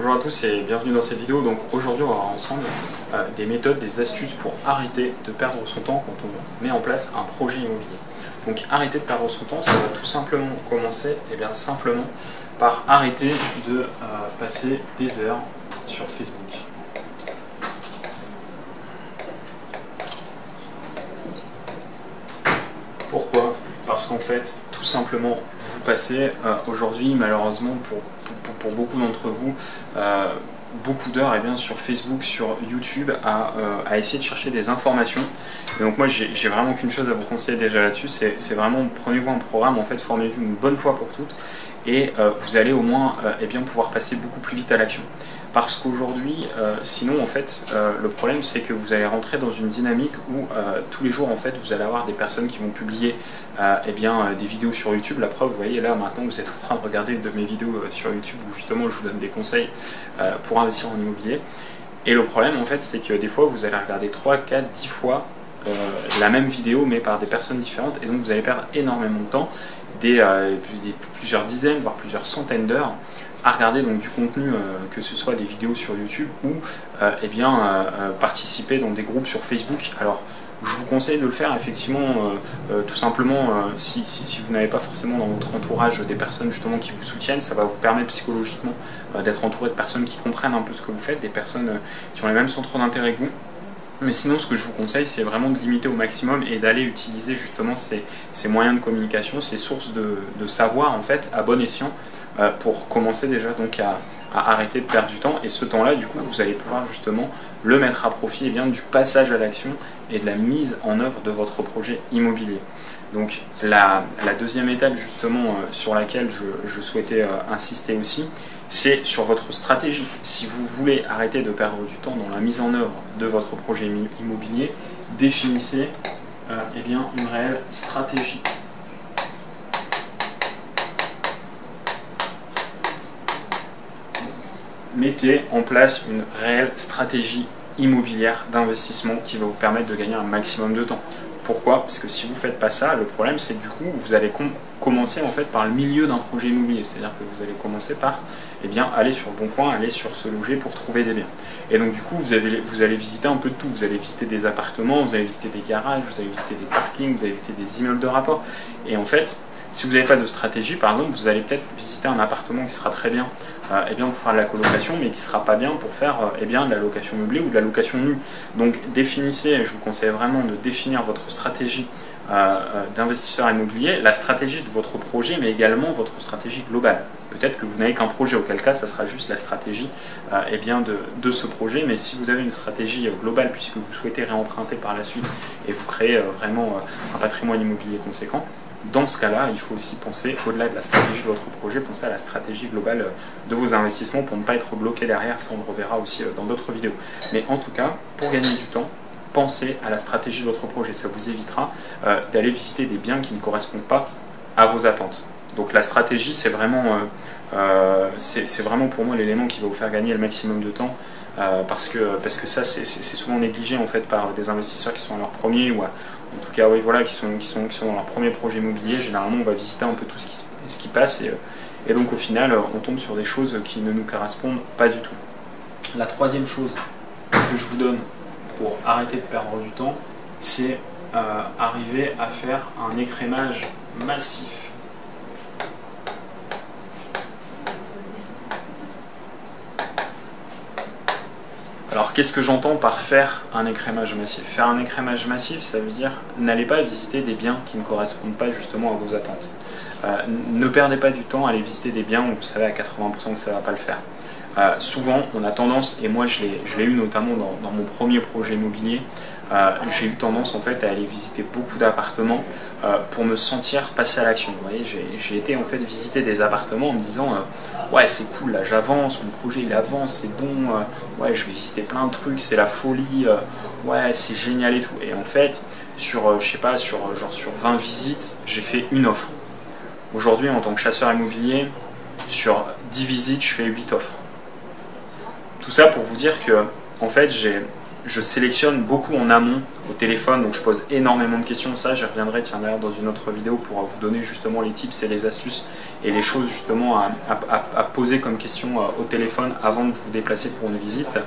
Bonjour à tous et bienvenue dans cette vidéo. Donc aujourd'hui on va voir ensemble des méthodes, des astuces pour arrêter de perdre son temps quand on met en place un projet immobilier. Donc arrêter de perdre son temps, ça va tout simplement commencer simplement par arrêter de passer des heures sur Facebook. Pourquoi? Parce qu'en fait, tout simplement, vous passez aujourd'hui, malheureusement, pour beaucoup d'entre vous, beaucoup d'heures sur Facebook, sur YouTube, à essayer de chercher des informations. Et donc moi, j'ai vraiment qu'une chose à vous conseiller déjà là-dessus, c'est vraiment, prenez-vous un programme, en fait, formez-vous une bonne fois pour toutes, et vous allez au moins pouvoir passer beaucoup plus vite à l'action. Parce qu'aujourd'hui, sinon en fait, le problème c'est que vous allez rentrer dans une dynamique où tous les jours en fait, vous allez avoir des personnes qui vont publier des vidéos sur YouTube. La preuve, vous voyez là maintenant, vous êtes en train de regarder une de mes vidéos sur YouTube où justement je vous donne des conseils pour investir en immobilier. Et le problème en fait, c'est que des fois vous allez regarder 3, 4, 10 fois la même vidéo mais par des personnes différentes, et donc vous allez perdre énormément de temps, plusieurs dizaines, voire plusieurs centaines d'heures à regarder donc du contenu, que ce soit des vidéos sur YouTube ou participer dans des groupes sur Facebook. Alors je vous conseille de le faire effectivement tout simplement si vous n'avez pas forcément dans votre entourage des personnes justement qui vous soutiennent. Ça va vous permettre psychologiquement d'être entouré de personnes qui comprennent un peu ce que vous faites, des personnes qui ont les mêmes centres d'intérêt que vous. Mais sinon, ce que je vous conseille, c'est vraiment de limiter au maximum et d'aller utiliser justement ces moyens de communication, ces sources de savoir en fait à bon escient, pour commencer déjà donc à arrêter de perdre du temps. Et ce temps-là, du coup, vous allez pouvoir justement le mettre à profit du passage à l'action et de la mise en œuvre de votre projet immobilier. Donc la deuxième étape justement sur laquelle je souhaitais insister aussi, c'est sur votre stratégie. Si vous voulez arrêter de perdre du temps dans la mise en œuvre de votre projet immobilier, définissez une réelle stratégie. Mettez en place une réelle stratégie immobilière d'investissement qui va vous permettre de gagner un maximum de temps. Pourquoi? Parce que si vous ne faites pas ça, le problème c'est que du coup vous allez commencer en fait par le milieu d'un projet immobilier. C'est-à-dire que vous allez commencer par aller sur le bon coin, aller sur Se Loger pour trouver des biens. Et donc du coup vous allez visiter un peu de tout. Vous allez visiter des appartements, vous allez visiter des garages, vous allez visiter des parkings, vous allez visiter des immeubles de rapport. Et en fait, si vous n'avez pas de stratégie, par exemple, vous allez peut-être visiter un appartement qui sera très bien pour faire de la colocation, mais qui ne sera pas bien pour faire de la location meublée ou de la location nue. Donc définissez, je vous conseille vraiment de définir votre stratégie d'investisseur immobilier, la stratégie de votre projet, mais également votre stratégie globale. Peut-être que vous n'avez qu'un projet, auquel cas ça sera juste la stratégie de ce projet, mais si vous avez une stratégie globale, puisque vous souhaitez réemprunter par la suite et vous créez vraiment un patrimoine immobilier conséquent, dans ce cas-là, il faut aussi penser, au-delà de la stratégie de votre projet, penser à la stratégie globale de vos investissements pour ne pas être bloqué derrière. Ça, on le reverra aussi dans d'autres vidéos. Mais en tout cas, pour gagner du temps, pensez à la stratégie de votre projet. Ça vous évitera d'aller visiter des biens qui ne correspondent pas à vos attentes. Donc la stratégie, c'est vraiment pour moi l'élément qui va vous faire gagner le maximum de temps. Parce que ça, c'est souvent négligé en fait par des investisseurs qui sont à leur premier ou en tout cas qui sont dans leur premier projet immobilier. Généralement on va visiter un peu tout ce qui passe et donc au final on tombe sur des choses qui ne nous correspondent pas du tout. La troisième chose que je vous donne pour arrêter de perdre du temps, c'est arriver à faire un écrémage massif. Alors qu'est-ce que j'entends par faire un écrémage massif? Faire un écrémage massif, ça veut dire n'allez pas visiter des biens qui ne correspondent pas justement à vos attentes. Ne perdez pas du temps à aller visiter des biens où vous savez à 80% que ça ne va pas le faire. Souvent on a tendance, et moi je l'ai eu notamment dans mon premier projet immobilier, j'ai eu tendance en fait à aller visiter beaucoup d'appartements pour me sentir passer à l'action. Vous voyez, j'ai été en fait visiter des appartements en me disant ouais c'est cool, là j'avance, mon projet il avance, c'est bon, ouais je vais visiter plein de trucs, c'est la folie, ouais c'est génial et tout. Et en fait sur 20 visites, j'ai fait une offre. Aujourd'hui en tant que chasseur immobilier, sur 10 visites je fais 8 offres. Tout ça pour vous dire que en fait je sélectionne beaucoup en amont au téléphone, donc je pose énormément de questions. Ça, j'y reviendrai d'ailleurs dans une autre vidéo pour vous donner justement les tips et les astuces et les choses justement à poser comme question au téléphone avant de vous déplacer pour une visite,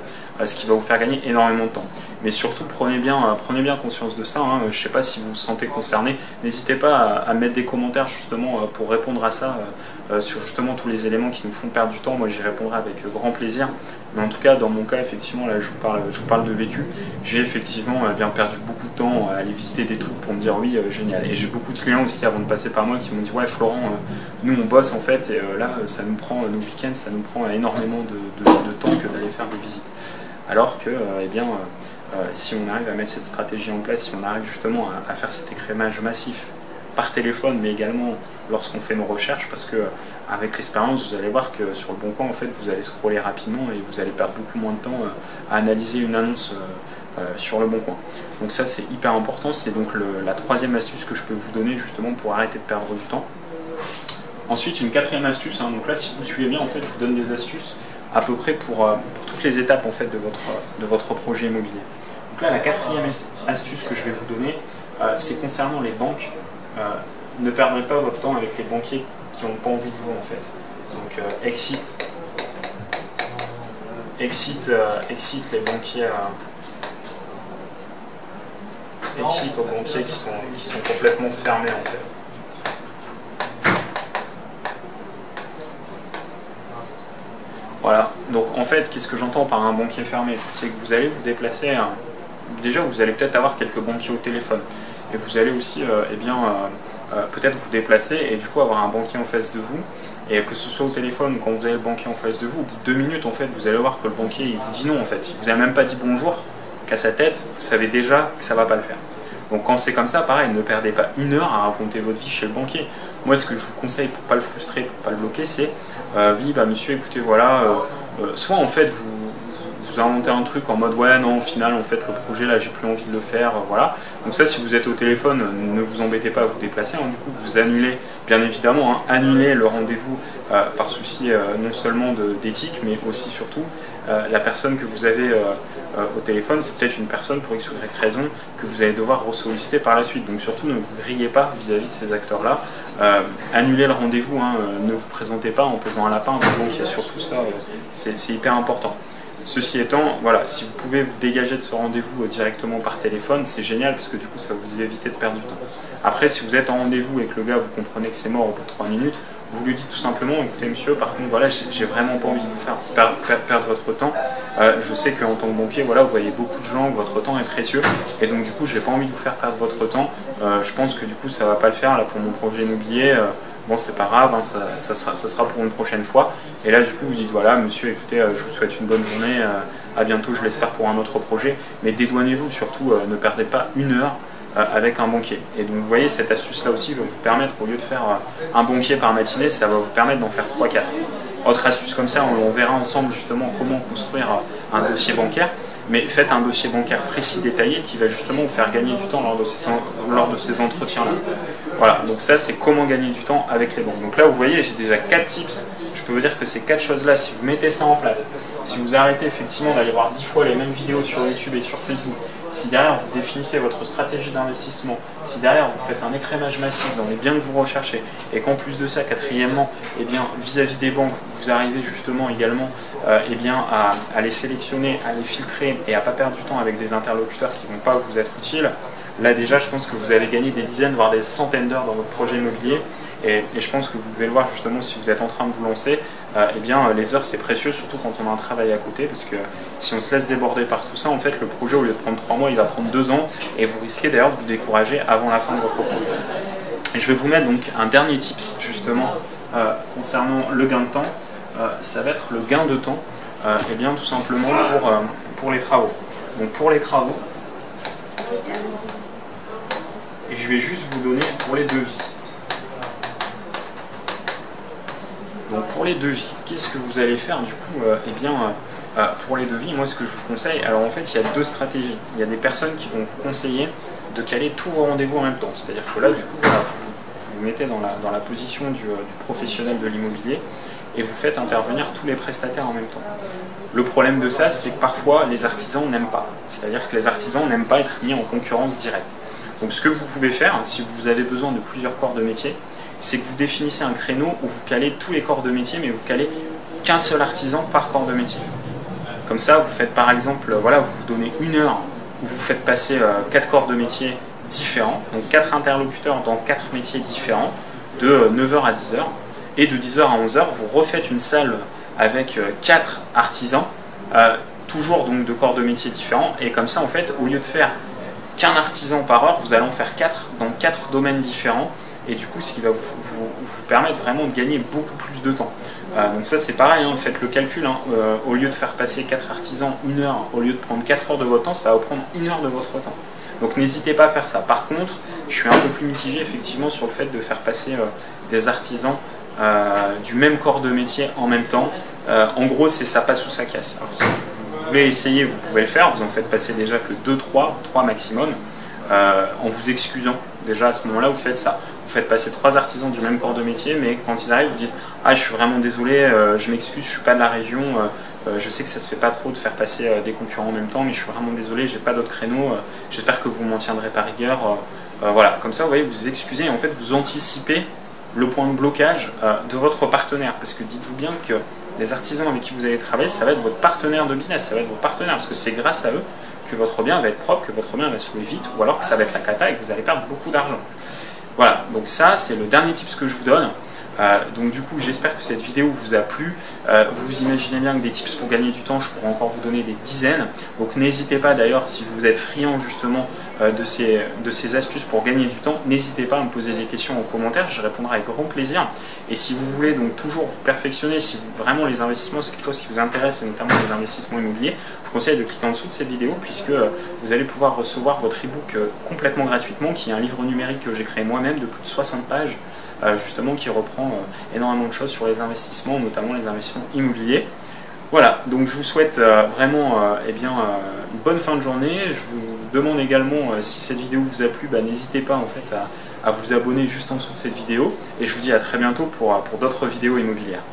ce qui va vous faire gagner énormément de temps. Mais surtout, prenez bien conscience de ça. Hein. Je ne sais pas si vous vous sentez concerné, n'hésitez pas à mettre des commentaires justement pour répondre à ça, sur justement tous les éléments qui nous font perdre du temps. Moi, j'y répondrai avec grand plaisir. Mais en tout cas, dans mon cas, effectivement, là, je vous parle de vécu. J'ai effectivement bien perdu beaucoup de temps à aller visiter des trucs pour me dire oui, génial. Et j'ai beaucoup de clients aussi avant de passer par moi qui m'ont dit ouais, Florent, nous on bosse en fait, et là, ça nous prend nos week-ends, ça nous prend énormément de temps que d'aller faire des visites. Alors que, eh bien, si on arrive à mettre cette stratégie en place, si on arrive justement à faire cet écrémage massif par téléphone, mais également lorsqu'on fait nos recherches, parce que avec l'expérience, vous allez voir que sur le Bon Coin, en fait, vous allez scroller rapidement et vous allez perdre beaucoup moins de temps à analyser une annonce sur le Bon Coin. Donc ça, c'est hyper important. C'est donc la troisième astuce que je peux vous donner justement pour arrêter de perdre du temps. Ensuite, une quatrième astuce. Hein, donc là, si vous suivez bien, en fait, je vous donne des astuces à peu près pour toutes les étapes en fait de votre projet immobilier. Donc là, la quatrième astuce que je vais vous donner, c'est concernant les banques. Ne perdrez pas votre temps avec les banquiers qui n'ont pas envie de vous en fait. Donc exit les banquiers, exit aux banquiers qui sont complètement fermés en fait. Voilà, donc en fait, qu'est-ce que j'entends par un banquier fermé? C'est que vous allez vous déplacer, déjà vous allez peut-être avoir quelques banquiers au téléphone, et vous allez aussi peut-être vous déplacer et du coup avoir un banquier en face de vous, et que ce soit au téléphone ou quand vous avez le banquier en face de vous, au bout de 2 minutes en fait, vous allez voir que le banquier il vous dit non en fait, il vous a même pas dit bonjour, qu'à sa tête, vous savez déjà que ça va pas le faire. Donc quand c'est comme ça, pareil, ne perdez pas 1 heure à raconter votre vie chez le banquier. Moi, ce que je vous conseille pour pas le frustrer, pour pas le bloquer, c'est oui, bah monsieur, écoutez, voilà, soit en fait vous inventez un truc en mode ouais, non, au final, en fait, le projet là, j'ai plus envie de le faire, voilà. Donc ça, si vous êtes au téléphone, ne vous embêtez pas à vous déplacer, hein, du coup, vous annulez, bien évidemment, hein, annulez le rendez-vous par souci non seulement d'éthique, mais aussi surtout la personne que vous avez au téléphone, c'est peut-être une personne pour X ou Y raison que vous allez devoir ressolliciter par la suite. Donc surtout, ne vous grillez pas vis-à-vis de ces acteurs-là. Annulez le rendez-vous, hein, ne vous présentez pas en posant un lapin. Donc il y a surtout ça, c'est hyper important. Ceci étant, voilà, si vous pouvez vous dégager de ce rendez-vous directement par téléphone, c'est génial parce que du coup ça vous évite de perdre du temps. Après, si vous êtes en rendez-vous et que le gars vous comprenez que c'est mort au bout de 3 minutes, vous lui dites tout simplement, écoutez monsieur, par contre voilà, j'ai vraiment pas envie de vous faire perdre votre temps. Je sais qu'en tant que banquier, voilà, vous voyez beaucoup de gens, que votre temps est précieux, et donc du coup j'ai pas envie de vous faire perdre votre temps. Je pense que du coup ça va pas le faire là pour mon projet immobilier. Bon, c'est pas grave, hein, ça sera pour une prochaine fois. Et là, du coup, vous dites voilà, monsieur, écoutez, je vous souhaite une bonne journée, à bientôt, je l'espère, pour un autre projet. Mais dédouanez-vous, surtout, ne perdez pas 1 heure avec un banquier. Et donc, vous voyez, cette astuce-là aussi va vous permettre, au lieu de faire un banquier par matinée, ça va vous permettre d'en faire 3-4. Autre astuce comme ça, on verra ensemble justement comment construire un dossier bancaire. Mais faites un dossier bancaire précis, détaillé, qui va justement vous faire gagner du temps lors de ces entretiens-là. Voilà, donc ça c'est comment gagner du temps avec les banques. Donc là vous voyez, j'ai déjà 4 tips. Je peux vous dire que ces 4 choses-là, si vous mettez ça en place, si vous arrêtez effectivement d'aller voir 10 fois les mêmes vidéos sur YouTube et sur Facebook, si derrière vous définissez votre stratégie d'investissement, si derrière vous faites un écrémage massif dans les biens que vous recherchez, et qu'en plus de ça, quatrièmement, eh bien, vis-à-vis des banques, vous arrivez justement également eh bien, à les sélectionner, à les filtrer et à ne pas perdre du temps avec des interlocuteurs qui ne vont pas vous être utiles, là déjà je pense que vous allez gagner des dizaines voire des centaines d'heures dans votre projet immobilier. Et je pense que vous devez le voir justement si vous êtes en train de vous lancer, eh bien les heures c'est précieux, surtout quand on a un travail à côté, parce que si on se laisse déborder par tout ça, en fait le projet au lieu de prendre 3 mois, il va prendre 2 ans, et vous risquez d'ailleurs de vous décourager avant la fin de votre projet. Et je vais vous mettre donc un dernier tips justement concernant le gain de temps, ça va être le gain de temps, et bien tout simplement pour les travaux. Donc pour les travaux, et je vais juste vous donner pour les devis. Donc pour les devis, qu'est-ce que vous allez faire du coup eh bien, pour les devis, moi ce que je vous conseille, alors en fait il y a 2 stratégies. Il y a des personnes qui vont vous conseiller de caler tous vos rendez-vous en même temps. C'est-à-dire que là du coup voilà, vous vous mettez dans la position du professionnel de l'immobilier et vous faites intervenir tous les prestataires en même temps. Le problème de ça, c'est que parfois les artisans n'aiment pas. C'est-à-dire que les artisans n'aiment pas être mis en concurrence directe. Donc ce que vous pouvez faire, si vous avez besoin de plusieurs corps de métier, c'est que vous définissez un créneau où vous calez tous les corps de métier, mais vous calez qu'un seul artisan par corps de métier. Comme ça, vous faites par exemple, voilà, vous vous donnez 1 heure où vous faites passer 4 corps de métier différents, donc 4 interlocuteurs dans 4 métiers différents, de 9 h à 10 h, et de 10 h à 11 h, vous refaites une salle avec 4 artisans, toujours donc de corps de métier différents, et comme ça, en fait, au lieu de faire qu'un artisan par heure, vous allez en faire 4 dans 4 domaines différents, et du coup, ce qui va vous permettre vraiment de gagner beaucoup plus de temps. Donc ça, c'est pareil, hein, faites le calcul, hein, au lieu de faire passer 4 artisans 1 heure, au lieu de prendre 4 heures de votre temps, ça va vous prendre 1 heure de votre temps. Donc n'hésitez pas à faire ça. Par contre, je suis un peu plus mitigé effectivement sur le fait de faire passer des artisans du même corps de métier en même temps. En gros, c'est ça passe ou ça casse. Alors, si vous voulez essayer, vous pouvez le faire, vous en faites passer déjà que 2-3 maximum, en vous excusant. Déjà à ce moment-là, vous faites ça. Vous faites passer 3 artisans du même corps de métier, mais quand ils arrivent, vous dites « Ah, je suis vraiment désolé, je m'excuse, je ne suis pas de la région, je sais que ça ne se fait pas trop de faire passer des concurrents en même temps, mais je suis vraiment désolé, j'ai pas d'autres créneaux, j'espère que vous m'en tiendrez par rigueur. » Voilà, comme ça, vous voyez, vous vous excusez et en fait, vous anticipez le point de blocage de votre partenaire. Parce que dites-vous bien que les artisans avec qui vous allez travailler, ça va être votre partenaire de business, ça va être vos partenaires, parce que c'est grâce à eux que votre bien va être propre, que votre bien va se louer vite, ou alors que ça va être la cata et que vous allez perdre beaucoup d'argent. Voilà, donc ça c'est le dernier tips que je vous donne. Donc du coup j'espère que cette vidéo vous a plu. Vous imaginez bien que des tips pour gagner du temps, je pourrais encore vous donner des dizaines. Donc n'hésitez pas d'ailleurs, si vous êtes friand justement de ces astuces pour gagner du temps, n'hésitez pas à me poser des questions en commentaire, je répondrai avec grand plaisir. Et si vous voulez donc toujours vous perfectionner, si vraiment les investissements c'est quelque chose qui vous intéresse, et notamment les investissements immobiliers, je vous conseille de cliquer en dessous de cette vidéo puisque vous allez pouvoir recevoir votre e-book complètement gratuitement, qui est un livre numérique que j'ai créé moi-même de plus de 60 pages, justement qui reprend énormément de choses sur les investissements, notamment les investissements immobiliers. Voilà, donc je vous souhaite vraiment une bonne fin de journée. Je vous demande également, si cette vidéo vous a plu, n'hésitez pas en fait à vous abonner juste en dessous de cette vidéo. Et je vous dis à très bientôt pour d'autres vidéos immobilières.